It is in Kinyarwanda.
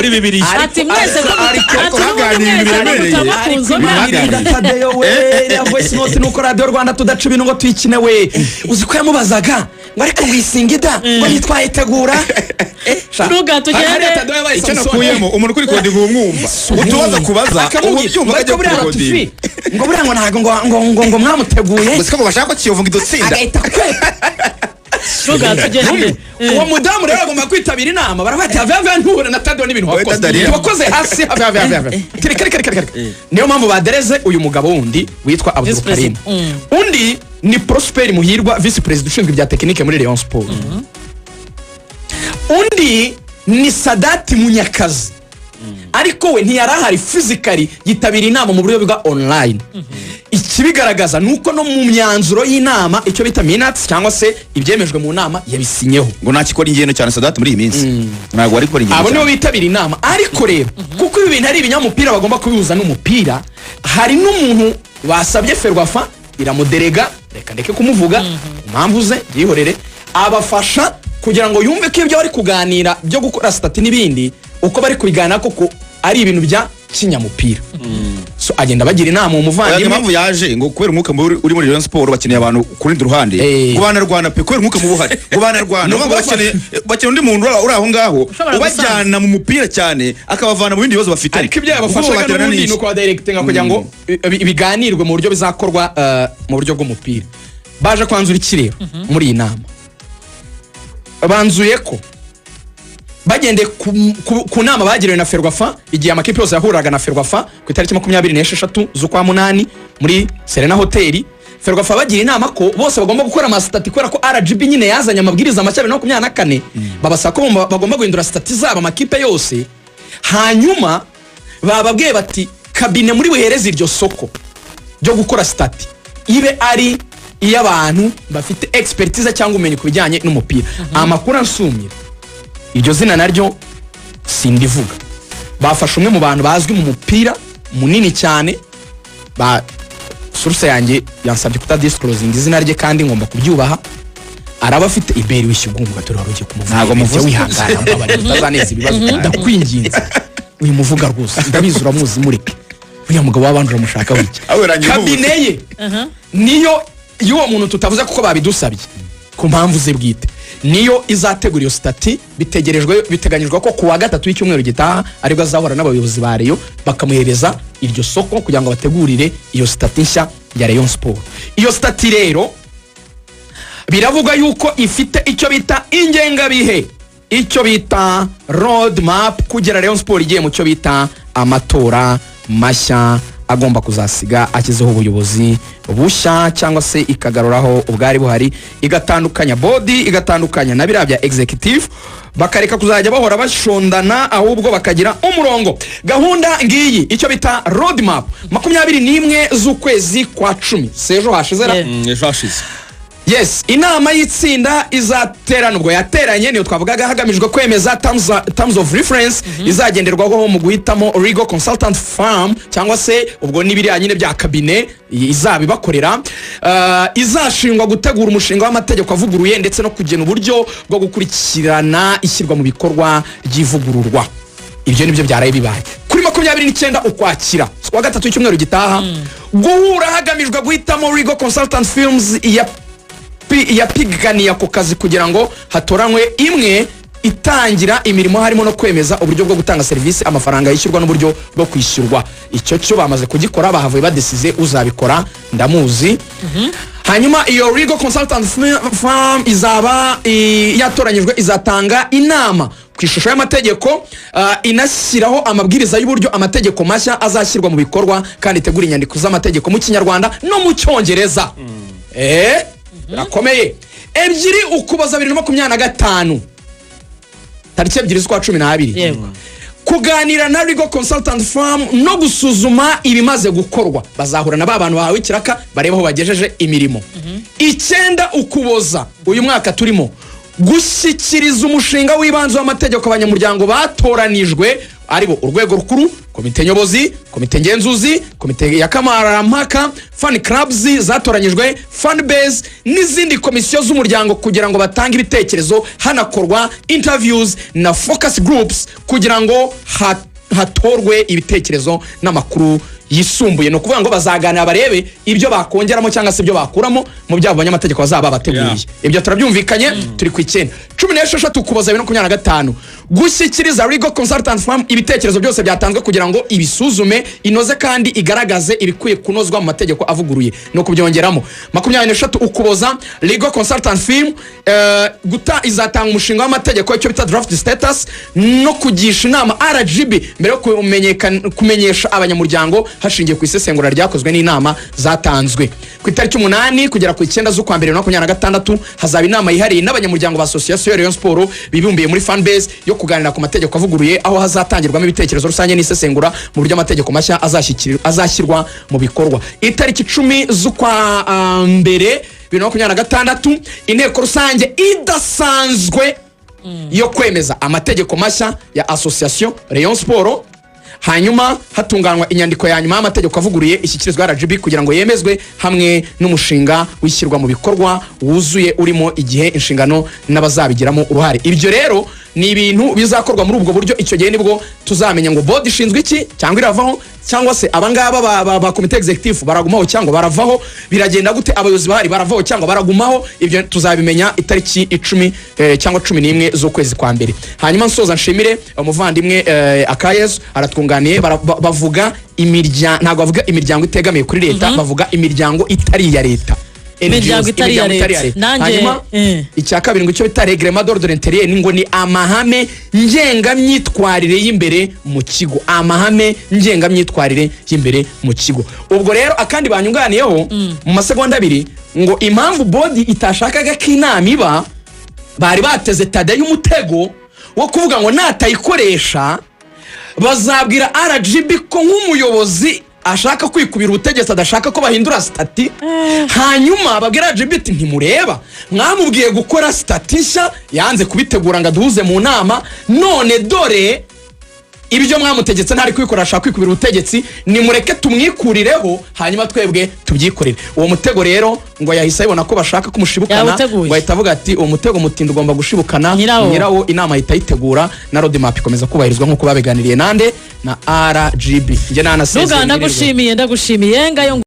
muri Bibiliya ati mwese ariko baganira biremereye Tadeyo we ya voice note nuko Radio Rwanda tudaca ibintu ngo tuyikine we uzi ko yamubazaga ngo ariko wisingida ngo nitwaye tegura ruga tugende icyo nakuyemo umuntu kuri kodi umwumva utubaza kubaza ubu byumva kajya kuri kodi ngo buriya ngo ntago ngo mwamuteguye gusa ko bashaka ko kiyovuga idutsinda agahita ruga tugende uwo mudamu rero agomba kwitabira inama barafati have ntuhure na Tadeyo n'ibintu wakoze hasi have niyo mpamvu badereze uyu mugabo wundi witwa Abdul Karim undi ni Prosper Muhirwa vice president ushinzwe ibya technique muri Rayon Sport undi ni Sadati Munyakazi ariko we ntiyarahari physically yitabira inama mu buryo bwa online ikibigaragaza nuko no mu myanzuro y'inama icyo bita minutes cyangwa se ibyemejwe mu nama yabisinyeho ngo nakikora ingendo cyane Sadati muri iyi minsi ntabwo ari gukora ingendo abo nibo bitabira inama ariko rero kuko ibi bintu ari ibinyamupira bagomba kubihuza n'umupira hari n'umuntu basabye Ferwafa iramuderega reka ndeke kumuvuga impamvu ze yihorere abafasha kugira ngo yumve ko ibyo bari kuganira byo gukora stati n'ibindi uko bari kubigana koko ari ibintu bya kinyamupira so agenda bagira inama umuvandimwe impamvu yaje ngo kubera umwuka uri muri Rayon Sport bakeneye abantu kurindi ruhande ngo banarwana pe kubera umwuka mu buhari ngo banarwana bakeneye undi muntu uri aho ngaho ubajyana mu mupira cyane akabavana mu bindi bibazo bafite ariko ibyo yabafashaga n'ubundi nuko ba directing kugira ngo ibiganirwe mu buryo bizakorwa mu buryo bw'umupira baje kwanzura ikirero muri iyi nama banzuye ko bagende ku nama bagiriwe na Ferwafa igihe amakipe yose yahuraga na Ferwafa ku itariki 26 z'ukwa munani muri Serena Hotel Ferwafa bagira inama ko bose bagomba gukora amastati kwera ko RGB nyine yazanye amabwiriza macyabe no 24 babasaba ko bagomba guhindura stati zabo amakipe yose hanyuma bababwiye bati kabine muri buhereze iryo soko ryo gukora stati ibe ari iy'abantu bafite expertise cyangwa umenye kubijyanye n'umupira amakuru ansumira iryo zina naryo sindivuga bafashe umwe mu bantu bazwi mu mupira munini cyane ba source yanjye yansabye kutadisclosing izina rye kandi ngomba kubyubaha araba afite iberi wishyugumba gatora rugiye kumuvuga ntago muvuze wihangana mbabare utazaneza ibibazo ndakwinginze uyu muvuga rwose ndabizi uramuzi mureke uyu mugabo wabanje uramushaka wiki kabine ye niyo y'uwo muntu tutavuze kuko babidusabye ku mpamvu ze bwite niyo izategura iyo stati biteganyijwe ko kuwa gatatu w'icyumweru gitaha aribwo azahora n'abayobozi ba Rayon bakamuhereza iryo soko kugira ngo bategurire iyo stati nshya ya Rayon Sport. Iyo stati rero biravuga yuko ifite icyo bita ingengabihe, icyo bita road map kugera Rayon Sport igiye mu cyo bita amatora mashya agomba kuzasiga akizeho ubuyobozi bushya cyangwa se ikagaruraho ubwari buhari, igatandukanya body, igatandukanya na birabya executive, bakareka kuzajya bahora bashondana ahubwo bakagira umurongo. Gahunda ngiyi icyo bita road map 21 z'ukwezi kwa 10 sejo hashizera ejo hashize. Yes, inama y'itsinda izaterana ubwo yateranye niyo twavugaga hagamijwe kwemeza terms of reference izagenderwaho mu guhitamo legal consultant firm cyangwa se ubwo nibiri anyine bya kabine izabibakorera, izashingwa gutegura umushinga w'amategeko avuguruye ndetse no kugena uburyo bwo gukurikirana ishyirwa mu bikorwa ry'ivugururwa. Ibyo nibyo byaraye bibaye kuri 29 ukwakira kwa gatatu cy'umweru gitaha, guhura hagamijwe guhitamo legal consultant firms yapiganiye ako kazi kugira ngo hatoranywe imwe itangira imirimo harimo no kwemeza uburyo bwo gutanga service, amafaranga yishyurwa n'uburyo bwo kwishyurwa. Icyo cyo bamaze kugikora, bahavuye badesize uzabikora ndamuzi. Hanyuma iyo legal consultant firm izaba yatoranyijwe, izatanga inama ku ishusho y'amategeko, inashyiraho amabwiriza y'uburyo amategeko mashya azashyirwa mu bikorwa kandi itegura inyandiko z'amategeko mu Kinyarwanda no mu Cyongereza. Rakomeye ebyiri ukuboza 2025 tariki 2 z'ukwa 12 kuganira na legal consultant firm no gusuzuma ibimaze gukorwa. Bazahura na babantu bahawe ikiraka bareba aho bagejeje imirimo. 9 ukuboza uyu mwaka turimo gushyikiriza umushinga w'ibanze w'amategeko abanyamuryango batoranijwe aribo urwego rukuru, komite nyobozi, komite ngenzuzi, komite ya kamarampaka, fan clubs zatoranyijwe, fan base n'izindi komisiyo z'umuryango kugira ngo batange ibitekerezo, hanakorwa interviews na focus groups kugira ngo hatorwe ibitekerezo n'amakuru yisumbuye. No kuvuga ngo bazaganira barebe ibyo bakongeramo cyangwa se ibyo bakuramo mu byabo banyamategeko bazaba bateguriye. Ibyo turabyumvikanye. Turi ku 9 16 Ukuboza 2025 gushyikiriza Legal Consultant Firm ibitekerezo byose byatanzwe kugira ngo ibisuzume inoze kandi igaragaze ibikwiye kunozwa mu mategeko avuguruye. No kubyongeramo 23 Ukuboza Legal Consultant Firm guta izatanga umushinga w'amategeko icyo bita draft status no kugisha inama RGB mbere yo kumenyesha abanyamuryango hashingiye ku isesengura ryakozwe n'inama zatanzwe. Ku itariki 8 kugera ku 9 z'ukwa 2026 hazaba inama yihariye n'abanyamuryango ba Association Rayon Sport bibumbiye muri fan base yo kuganira ku mategeko avuguruye aho hazatangirwamo ibitekerezo rusange n'isesengura mu buryo amategeko mashya azashyirwa mu bikorwa. Itariki 10 z'ukwa 2026 inteko rusange idasanzwe yo kwemeza amategeko mashya ya Association Rayon Sport. Hanyuma hatunganywa inyandiko ya nyuma y'amategeko avuguruye ishyikirizwa RGB kugira ngo yemezwe hamwe n'umushinga wishyirwa mu bikorwa wuzuye urimo igihe inshingano n'abazabigiramo uruhare. Ibyo rero ni ibintu bizakorwa muri ubwo buryo. Icyo gihe nibwo tuzamenya ngo board ishinzwe iki cyangwa iravaho cyangwa se abangaba ba committee executive baragumaho cyangwa baravaho, biragenda gute, abayobozi bahari baravaho cyangwa baragumaho. Ibyo tuzabimenya itariki 10 cyangwa 11 z'ukwezi kwa mbere. Hanyuma nsoza nshimire umuvandimwe Akayezu aratwunganiye bavuga ntago bavuga imiryango itegamiye kuri leta, bavuga imiryango itari ya leta. Imiryango itari ya leta. Hanyuma icya kabiri ngo icyo bita règlement d'ordre intérieur ngo ni amahame ngengamyitwarire y'imbere mu kigo. Amahame ngengamyitwarire y'imbere mu kigo. Ubwo rero akandi banyunganiyeho mu masegonda 2 ngo impamvu body itashakaga k'inama iba bari bateze Tade y'umutego wo kuvuga ngo natayikoresha bazabwira RGB ko nk'umuyobozi ashaka kwikubira ubutegetsi adashaka ko bahindura stati. Hanyuma babwira RGB ati ntimureba mwamubwiye gukora stati nshya yanze kubitegura ngo duhuze mu nama, none dore ibyo mwamutegetse ntari kwikora ashaka kwikubira ubutegetsi, nimureke tumwikurireho hanyuma twebwe tubyikorere. Uwo mutego rero ngo yahise abona ko bashaka kumushibukana, ngo ahita avuga ati uwo mutego mutindo ugomba gushibukana nyirawo. Inama itayitegura na roadmap ikomeza kubahirizwa nkuko babiganiriye nande na RGB. Nge nana ndagushimiye ngayo